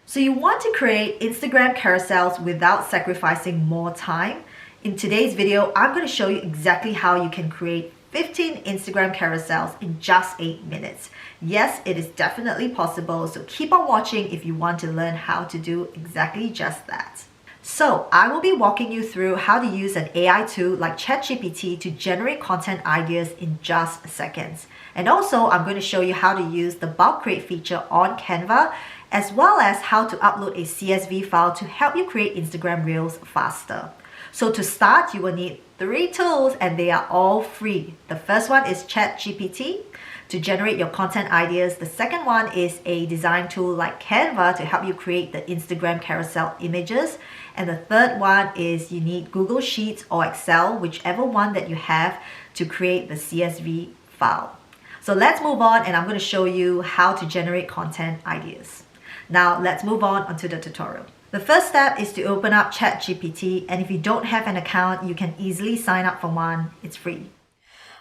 So you want to create Instagram carousels without sacrificing more time? In today's video, I'm going to show you exactly how you can create 15 Instagram carousels in just 8 minutes. Yes, it is definitely possible, so keep on watching if you want to learn how to do exactly just that. So I will be walking you through how to use an AI tool like ChatGPT to generate content ideas in just seconds. And also I'm going to show you how to use the bulk create feature on Canva, as well as how to upload a CSV file to help you create Instagram Reels faster. So to start, you will need 3 tools and they are all free. The first one is ChatGPT to generate your content ideas. The second one is a design tool like Canva to help you create the Instagram carousel images. And the third one is you need Google Sheets or Excel, whichever one that you have, to create the CSV file. So let's move on and I'm going to show you how to generate content ideas. Now let's move on onto the tutorial. The first step is to open up ChatGPT, and if you don't have an account, you can easily sign up for one. It's free.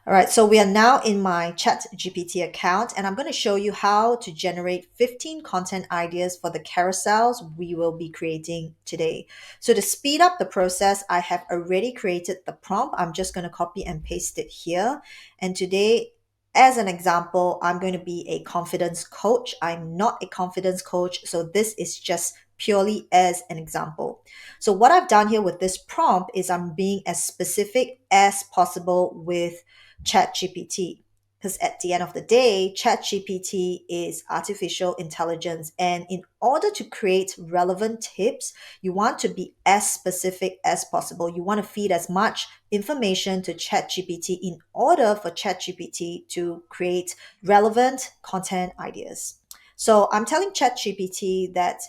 All right, so we are now in my ChatGPT account and I'm going to show you how to generate 15 content ideas for the carousels we will be creating today. So to speed up the process, I have already created the prompt. I'm just going to copy and paste it here. And today, as an example, I'm going to be a confidence coach. I'm not a confidence coach, so this is just purely as an example. So what I've done here with this prompt is I'm being as specific as possible with ChatGPT, because at the end of the day, ChatGPT is artificial intelligence. And in order to create relevant tips, you want to be as specific as possible. You want to feed as much information to ChatGPT in order for ChatGPT to create relevant content ideas. So I'm telling ChatGPT that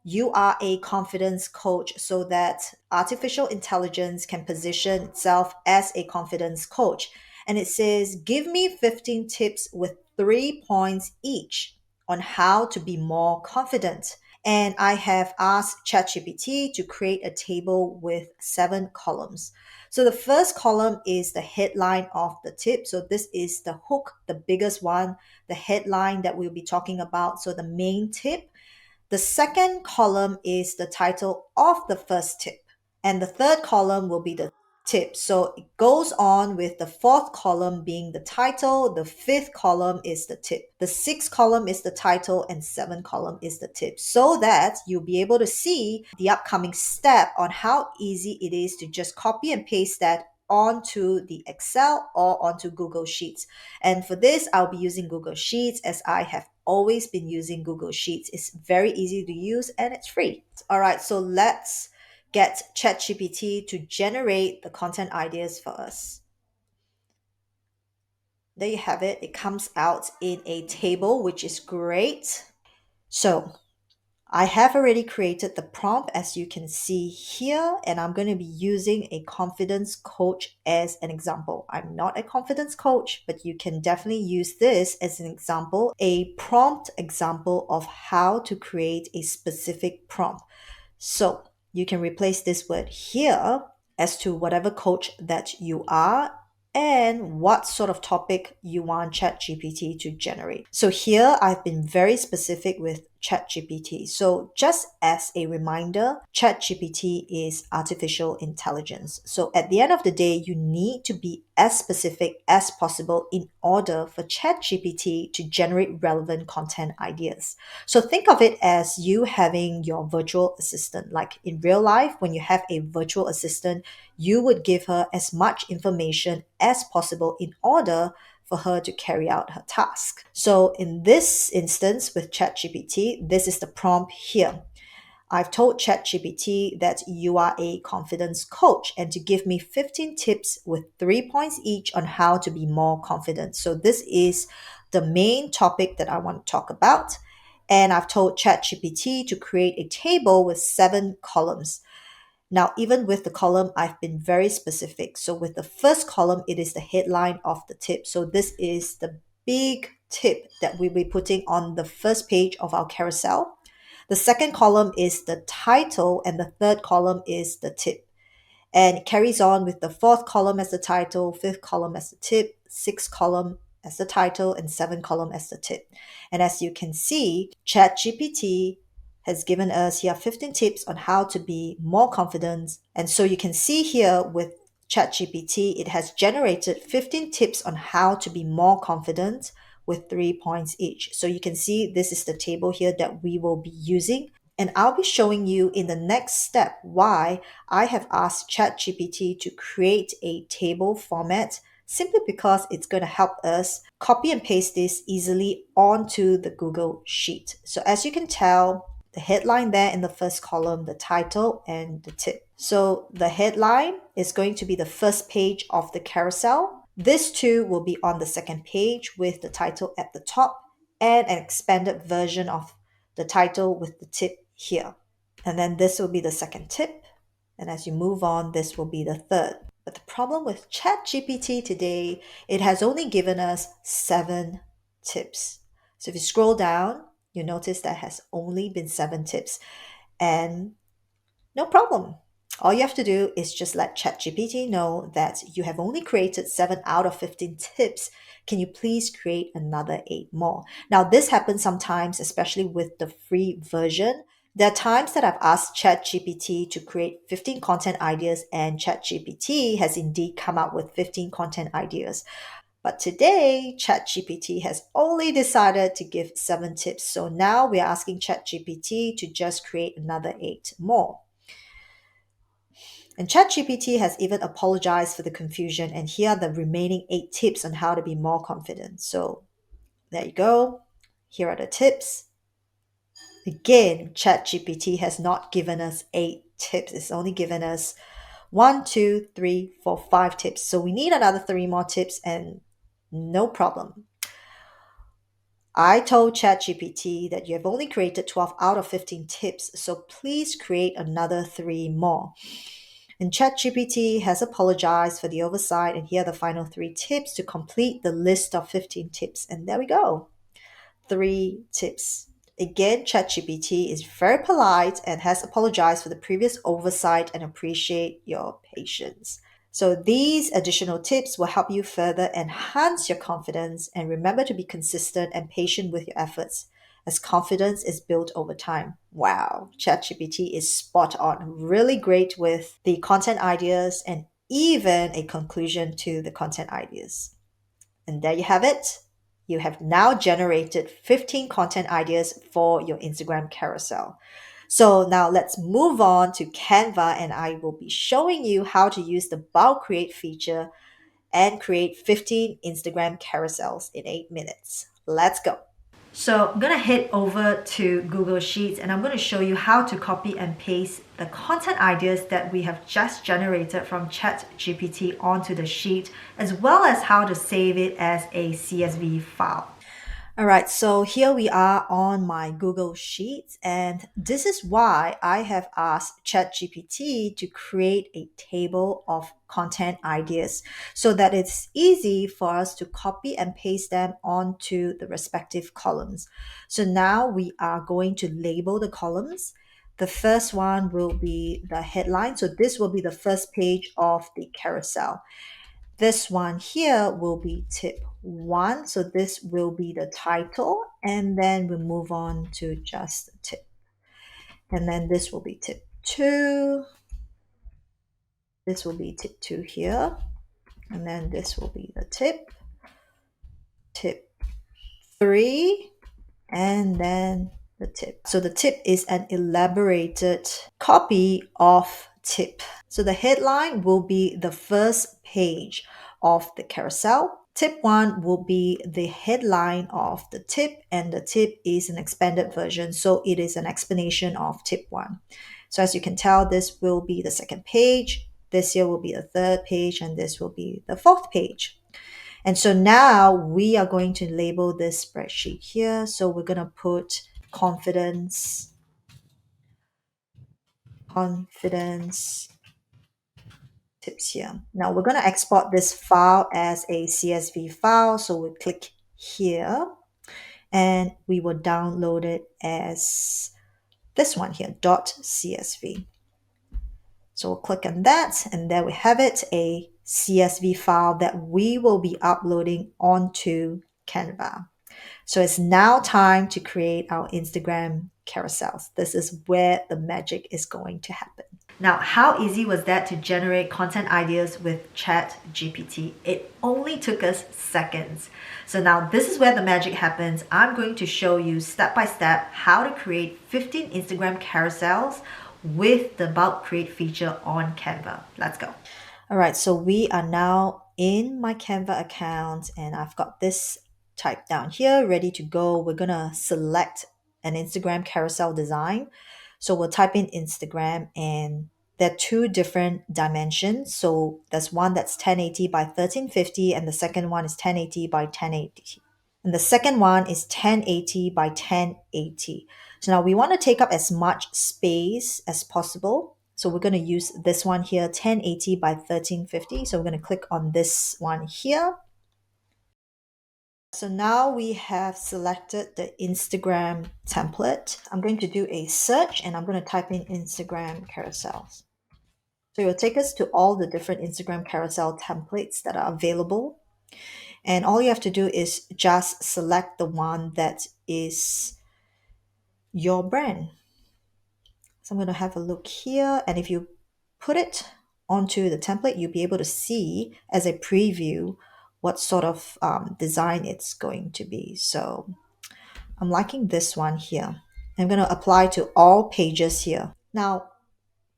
you are a confidence coach so that artificial intelligence can position itself as a confidence coach. And it says, give me 15 tips with 3 points each on how to be more confident. And I have asked ChatGPT to create a table with 7 columns. So the first column is the headline of the tip. So this is the hook, the biggest one, the headline that we'll be talking about. So the main tip. The second column is the title of the first tip, and the third column will be the tip. So it goes on with the fourth column being the title, the fifth column is the tip, the sixth column is the title, and seventh column is the tip, so that you'll be able to see the upcoming step on how easy it is to just copy and paste that onto the Excel or onto Google Sheets. And for this, I'll be using Google Sheets as I have always been using Google Sheets. It's very easy to use and it's free. All right, so let's get ChatGPT to generate the content ideas for us. There you have it. It comes out in a table, which is great. So I have already created the prompt as you can see here, and I'm going to be using a confidence coach as an example. I'm not a confidence coach, but you can definitely use this as an example, a prompt example of how to create a specific prompt. So you can replace this word here as to whatever coach that you are and what sort of topic you want ChatGPT to generate. So here I've been very specific with ChatGPT. So just as a reminder, ChatGPT is artificial intelligence. So at the end of the day, you need to be as specific as possible in order for ChatGPT to generate relevant content ideas. So think of it as you having your virtual assistant. Like in real life, when you have a virtual assistant, you would give her as much information as possible in order for her to carry out her task. So in this instance with ChatGPT, this is the prompt here. I've told ChatGPT that you are a confidence coach and to give me 15 tips with 3 points each on how to be more confident. So this is the main topic that I want to talk about. And I've told ChatGPT to create a table with 7 columns. Now, even with the column, I've been very specific. So with the first column, it is the headline of the tip. So this is the big tip that we'll be putting on the first page of our carousel. The second column is the title, and the third column is the tip. And it carries on with the fourth column as the title, fifth column as the tip, sixth column as the title, and seventh column as the tip. And as you can see, ChatGPT has given us here 15 tips on how to be more confident. And so you can see here with ChatGPT, it has generated 15 tips on how to be more confident with 3 points each. So you can see this is the table here that we will be using. And I'll be showing you in the next step why I have asked ChatGPT to create a table format simply because it's going to help us copy and paste this easily onto the Google Sheet. So as you can tell, the headline there in the first column, the title and the tip. So the headline is going to be the first page of the carousel. This too will be on the second page with the title at the top and an expanded version of the title with the tip here. And then this will be the second tip. And as you move on, this will be the third. But the problem with ChatGPT today, it has only given us 7 tips. So if you scroll down, you notice that has only been 7 tips. And no problem. All you have to do is just let ChatGPT know that you have only created 7 out of 15 tips. Can you please create another 8 more? Now, this happens sometimes, especially with the free version. There are times that I've asked ChatGPT to create 15 content ideas, and ChatGPT has indeed come up with 15 content ideas. But today, ChatGPT has only decided to give 7 tips. So now we're asking ChatGPT to just create another 8 more. And ChatGPT has even apologized for the confusion, and here are the remaining 8 tips on how to be more confident. So there you go. Here are the tips. Again, ChatGPT has not given us 8 tips. It's only given us 1, 2, 3, 4, 5 tips. So we need another 3 more tips, and no problem. I told ChatGPT that you have only created 12 out of 15 tips, so please create another 3 more. And ChatGPT has apologized for the oversight, and here are the final 3 tips to complete the list of 15 tips. And there we go. 3 tips. Again, ChatGPT is very polite and has apologized for the previous oversight and appreciate your patience. So these additional tips will help you further enhance your confidence, and remember to be consistent and patient with your efforts as confidence is built over time. Wow, ChatGPT is spot on. Really great with the content ideas and even a conclusion to the content ideas. And there you have it. You have now generated 15 content ideas for your Instagram carousel. So now let's move on to Canva, and I will be showing you how to use the bulk create feature and create 15 Instagram carousels in 8 minutes. Let's go. So I'm going to head over to Google Sheets, and I'm going to show you how to copy and paste the content ideas that we have just generated from ChatGPT onto the sheet, as well as how to save it as a CSV file. All right, so here we are on my Google Sheets, and this is why I have asked ChatGPT to create a table of content ideas so that it's easy for us to copy and paste them onto the respective columns. So now we are going to label the columns. The first one will be the headline. So this will be the first page of the carousel. This one here will be tip 1. So this will be the title, and then we move on to just the tip. And then this will be tip 2. This will be tip 2 here. And then this will be the tip 3, and then the tip. So the tip is an elaborated copy of tip. So the headline will be the first page of the carousel. Tip 1 will be the headline of the tip, and the tip is an expanded version. So it is an explanation of tip 1. So as you can tell, this will be the second page. This here will be the third page, and this will be the fourth page. And so now we are going to label this spreadsheet here. So we're going to put confidence tips here. Now we're going to export this file as a CSV file. So we'll click here and we will download it as this one here, .csv. So we'll click on that, and there we have it, a CSV file that we will be uploading onto Canva. So it's now time to create our Instagram carousels. This is where the magic is going to happen. Now, how easy was that to generate content ideas with ChatGPT? It only took us seconds. So now this is where the magic happens. I'm going to show you step by step how to create 15 Instagram carousels with the bulk create feature on Canva. Let's go. All right, so we are now in my Canva account and I've got this typed down here, ready to go. We're gonna select an Instagram carousel design. So we'll type in Instagram and there are two different dimensions. So there's one that's 1080 by 1350 and the second one is 1080 by 1080. And the second one is 1080 by 1080. So now we want to take up as much space as possible. So we're going to use this one here, 1080 by 1350. So we're going to click on this one here. So now we have selected the Instagram template. I'm going to do a search and I'm going to type in Instagram carousels. So it will take us to all the different Instagram carousel templates that are available. And all you have to do is just select the one that is your brand. So I'm going to have a look here. And if you put it onto the template, you'll be able to see as a preview what sort of design it's going to be. So I'm liking this one here. I'm going to apply to all pages here. Now,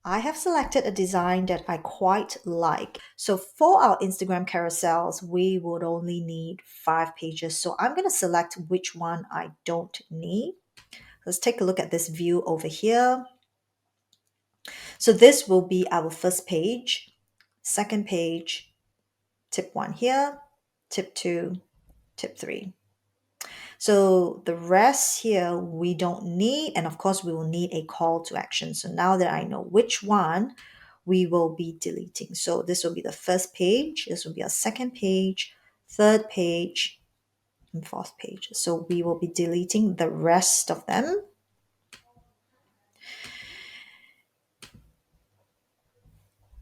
I have selected a design that I quite like. So for our Instagram carousels, we would only need 5 pages. So I'm going to select which one I don't need. Let's take a look at this view over here. So this will be our first page, second page, tip 1 here, tip 2, tip 3. So the rest here we don't need, and of course we will need a call to action. So now that I know which one we will be deleting. So this will be the first page, this will be our second page, third page, and fourth page. So we will be deleting the rest of them.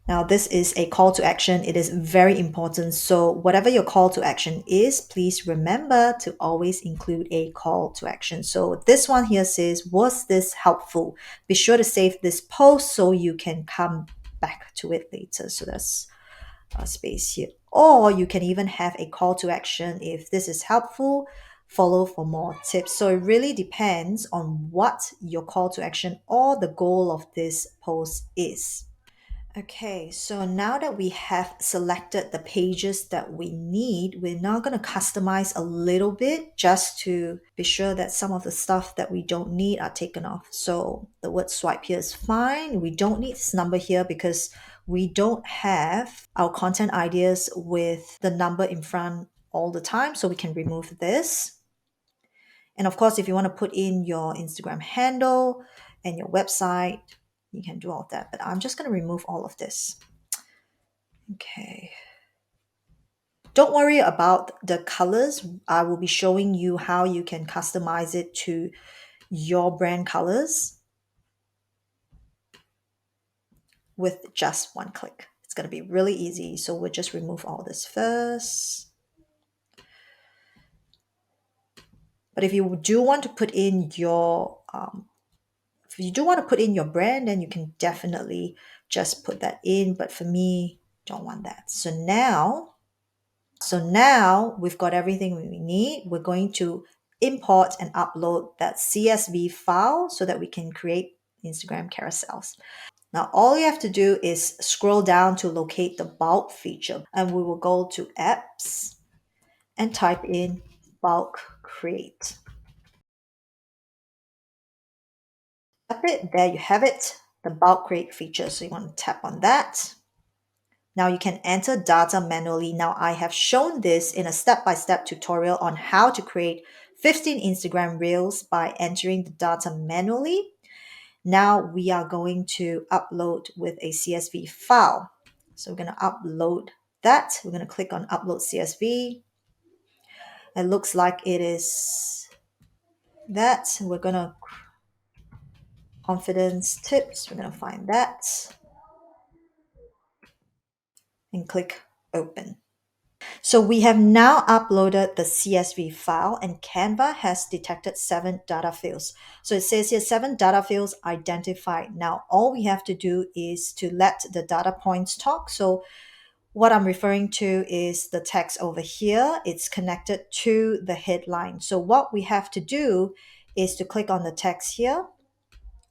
Now, this is a call to action. It is very important. So whatever your call to action is, please remember to always include a call to action. So this one here says, was this helpful? Be sure to save this post so you can come back to it later. So that's a space here. Or you can even have a call to action. If this is helpful, follow for more tips. So it really depends on what your call to action or the goal of this post is. Okay, so now that we have selected the pages that we need, we're now going to customize a little bit just to be sure that some of the stuff that we don't need are taken off. So the word swipe here is fine. We don't need this number here because we don't have our content ideas with the number in front all the time. So we can remove this. And of course, if you want to put in your Instagram handle and your website, you can do all of that. But I'm just going to remove all of this. Okay. Don't worry about the colors. I will be showing you how you can customize it to your brand colors with just one click. It's going to be really easy. So we'll just remove all this first. But if you do want to put in your brand, then you can definitely just put that in. But for me, don't want that. So now we've got everything we need. We're going to import and upload that CSV file so that we can create Instagram carousels. Now, all you have to do is scroll down to locate the bulk feature, and we will go to apps and type in bulk create. Tap it, there you have it, the bulk create feature. So you want to tap on that. Now you can enter data manually. Now I have shown this in a step-by-step tutorial on how to create 15 Instagram Reels by entering the data manually. Now we are going to upload with a CSV file. So we're going to upload that. We're going to click on upload CSV. It looks like it is that. We're going to confidence tips. We're going to find that and click open. So we have now uploaded the CSV file and Canva has detected 7 data fields. So it says here 7 data fields identified. Now all we have to do is to let the data points talk. So what I'm referring to is the text over here. It's connected to the headline. So what we have to do is to click on the text here.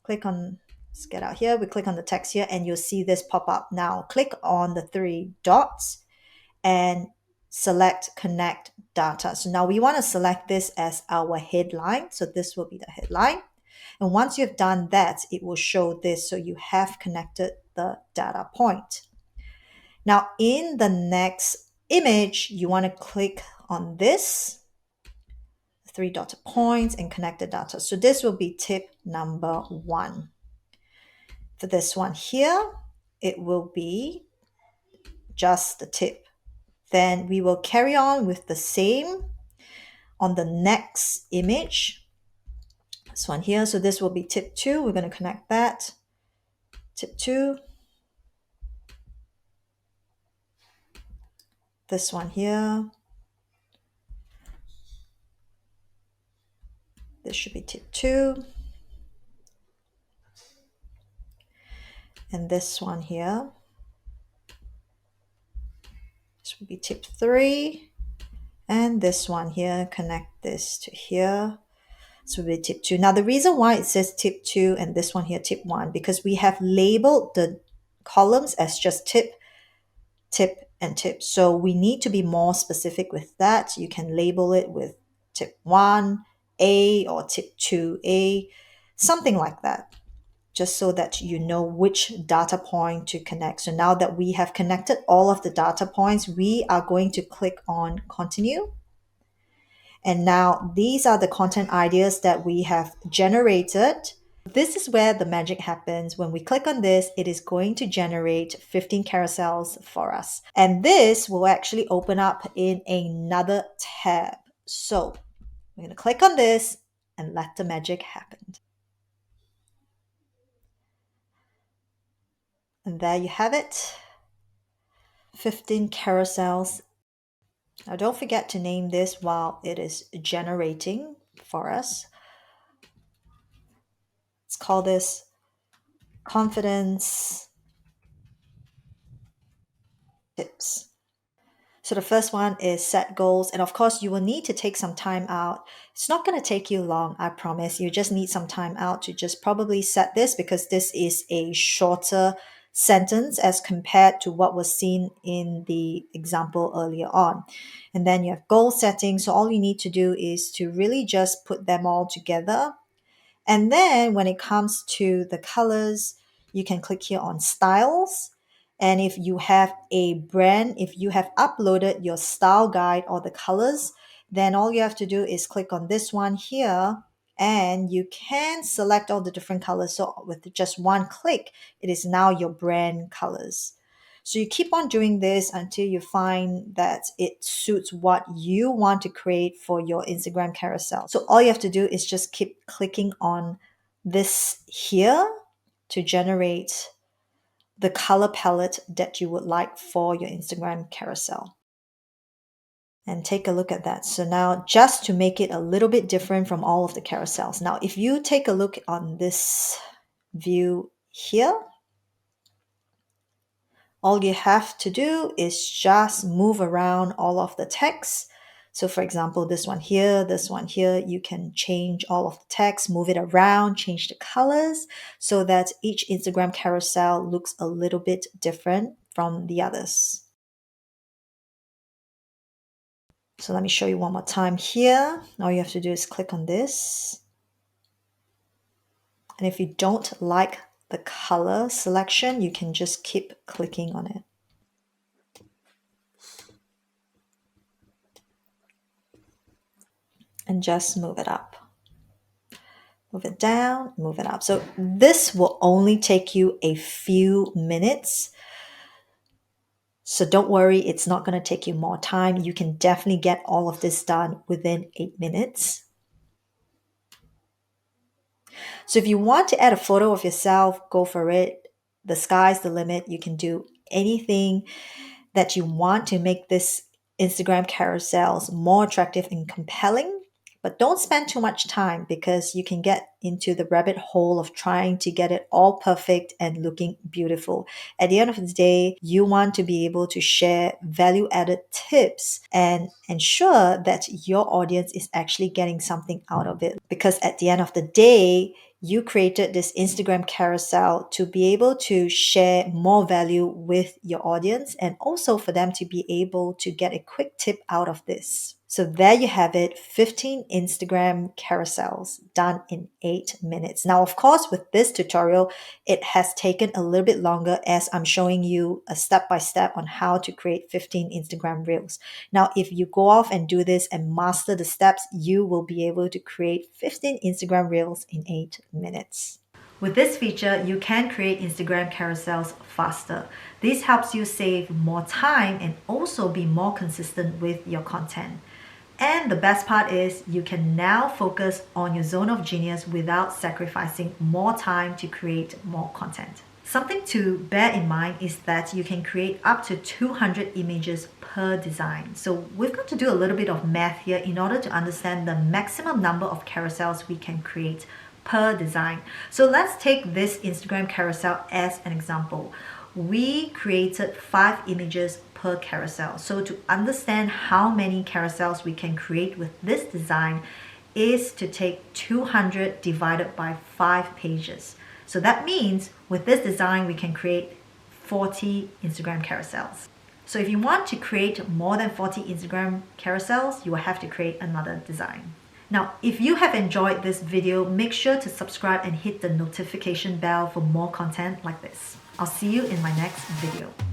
Let's get out here. We click on the text here and you'll see this pop up. Now click on the 3 dots and select connect data. So now we want to select this as our headline. So this will be the headline. And once you've done that, it will show this. So you have connected the data point. Now in the next image, you want to click on this 3 dotted points and connect the data. So this will be tip number 1. For this one here, it will be just the tip. Then we will carry on with the same on the next image. This one here. So this will be tip 2. We're going to connect that. Tip 2. This one here. This should be tip 2. And this one here. This will be tip 3. And this one here, connect this to here. So will be tip 2. Now the reason why it says tip 2 and this one here tip 1, because we have labeled the columns as just tip, tip, and tip. So we need to be more specific with that. You can label it with tip 1A or tip 2A, something like that, just so that you know which data point to connect. So now that we have connected all of the data points, we are going to click on continue. And now these are the content ideas that we have generated. This is where the magic happens. When we click on this, it is going to generate 15 carousels for us. And this will actually open up in another tab. So we're going to click on this and let the magic happen. And there you have it. 15 carousels. Now don't forget to name this while it is generating for us. Let's call this confidence tips. So the first one is set goals. And of course, you will need to take some time out. It's not going to take you long, I promise. You just need some time out to just probably set this, because this is a shorter sentence as compared to what was seen in the example earlier on. And then you have goal setting. So all you need to do is to really just put them all together. And then when it comes to the colors, you can click here on styles. And if you have a brand, if you have uploaded your style guide or the colors, then all you have to do is click on this one here and you can select all the different colors. So with just one click, it is now your brand colors. So you keep on doing this until you find that it suits what you want to create for your Instagram carousel. So all you have to do is just keep clicking on this here to generate the color palette that you would like for your Instagram carousel. And take a look at that. So now just to make it a little bit different from all of the carousels. Now, if you take a look on this view here, all you have to do is just move around all of the text. So for example, this one here, you can change all of the text, move it around, change the colors so that each Instagram carousel looks a little bit different from the others. So let me show you one more time here. All you have to do is click on this. And if you don't like the color selection, you can just keep clicking on it. And just move it up. Move it down, move it up. So this will only take you a few minutes. So don't worry, it's not going to take you more time. You can definitely get all of this done within 8 minutes. So if you want to add a photo of yourself, go for it. The sky's the limit. You can do anything that you want to make this Instagram carousels more attractive and compelling. But don't spend too much time because you can get into the rabbit hole of trying to get it all perfect and looking beautiful. At the end of the day, you want to be able to share value added tips and ensure that your audience is actually getting something out of it. Because at the end of the day, you created this Instagram carousel to be able to share more value with your audience and also for them to be able to get a quick tip out of this. So there you have it, 15 Instagram carousels done in 8 minutes. Now, of course, with this tutorial, it has taken a little bit longer as I'm showing you a step-by-step on how to create 15 Instagram reels. Now, if you go off and do this and master the steps, you will be able to create 15 Instagram reels in 8 minutes. With this feature, you can create Instagram carousels faster. This helps you save more time and also be more consistent with your content. And the best part is you can now focus on your zone of genius without sacrificing more time to create more content. Something to bear in mind is that you can create up to 200 images per design. So we've got to do a little bit of math here in order to understand the maximum number of carousels we can create per design. So let's take this Instagram carousel as an example. We created 5 images per carousel. So to understand how many carousels we can create with this design is to take 200 divided by 5 pages. So that means with this design, we can create 40 Instagram carousels. So if you want to create more than 40 Instagram carousels, you will have to create another design. Now, if you have enjoyed this video, make sure to subscribe and hit the notification bell for more content like this. I'll see you in my next video.